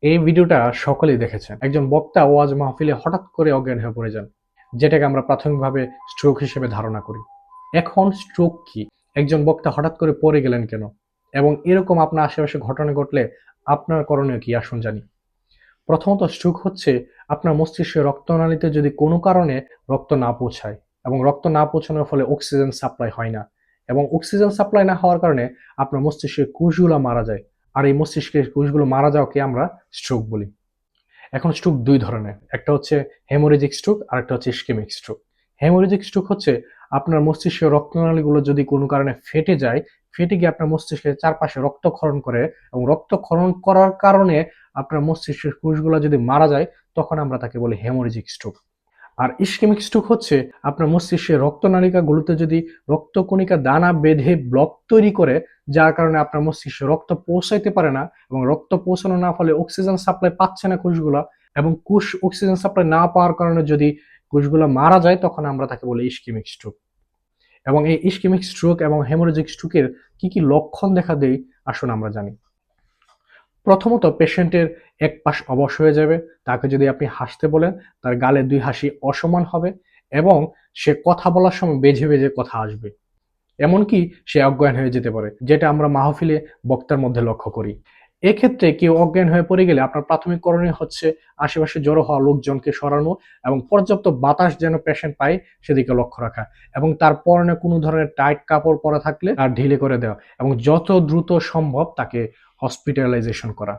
এই ভিডিওটা সকলেই দেখেছেন। একজন বক্তা ওয়াজ মাহফিলে হঠাৎ করে অজ্ঞান হয়ে পড়ে যান, যেটাকে আমরা প্রাথমিকভাবে স্ট্রোক হিসেবে ধারণা করি। এখন স্ট্রোক কি? একজন বক্তা হঠাৎ করে পড়ে গেলেন কেন? এবং এরকম আপনার আশেপাশে ঘটনা ঘটলে আপনার করণীয় কি, আসুন জানি। প্রথমত, স্ট্রোক হচ্ছে আপনার মস্তিষ্কের রক্তনালীতে যদি কোনো কারণে রক্ত না পৌঁছায়, এবং রক্ত না পৌঁছানোর ফলে অক্সিজেন সাপ্লাই হয় না, এবং অক্সিজেন সাপ্লাই না হওয়ার কারণে আপনার মস্তিষ্কের কোষগুলো মারা যায়। আর এই মস্তিষ্কের কোষগুলো মারা যাওয়াকে আমরা স্ট্রোক বলি। এখন স্ট্রোক দুই ধরনের, একটা হচ্ছে হেমোরেজিক স্ট্রোক আর একটা হচ্ছে ইসকেমিক স্ট্রোক। হেমোরেজিক স্ট্রোক হচ্ছে আপনার মস্তিষ্কের রক্তনালীগুলো যদি কোনো কারণে ফেটে যায়, ফেটে গিয়ে আপনার মস্তিষ্কের চারপাশে রক্তক্ষরণ করে, এবং রক্তক্ষরণ করার কারণে আপনার মস্তিষ্কের কোষগুলো যদি মারা যায়, তখন আমরা তাকে বলি হেমোরেজিক স্ট্রোক। আর ইসকেমিক স্ট্রোক হচ্ছে আপনার মস্তিষ্কের রক্তনালিকাগুলোতে যদি রক্তকণিকা দানা বেঁধে ব্লক তৈরি করে, যার কারণে আপনার মস্তিষ্কে রক্ত পৌঁছাইতে পারে না, এবং রক্ত পৌঁছানো না ফলে অক্সিজেন সাপ্লাই পাচ্ছে না কোষগুলা, এবং কোষ অক্সিজেন সাপ্লাই না পাওয়ার কারণে যদি কোষগুলো মারা যায়, তখন আমরা তাকে বলি ইসকেমিক স্ট্রোক। এবং এই ইসকেমিক স্ট্রোক এবং হেমোরেজিক স্ট্রোকের কি কি লক্ষণ দেখা দেয়, আসুন আমরা জানি। প্রথমত, পেশেন্টের এক পাশ অবশ হয়ে যাবে। তাকে যদি আপনি হাসতে বলেন, তার গালে দুই হাসি অসমান হবে, এবং সে কথা বলার সময় বেঁঝে বেঁঝে কথা আসবে। এমনকি সে অজ্ঞান হয়ে যেতে পারে, যেটা আমরা মাহফিলে বক্তার মধ্যে লক্ষ্য করি। এক্ষেত্রে কেউ অজ্ঞান হয়ে পড়ে গেলে আপনার প্রাথমিক করণীয় হচ্ছে আশেপাশে জড়ো হওয়া লোকজনকে সরানো, এবং পর্যাপ্ত বাতাস যেন পেশেন্ট পায় সেদিকে লক্ষ্য রাখা, এবং তার পরনে কোনো ধরনের টাইট কাপড় পরা থাকলে তার ঢিলে করে দেওয়া, এবং যত দ্রুত সম্ভব তাকে হসপিটালাইজেশন করা।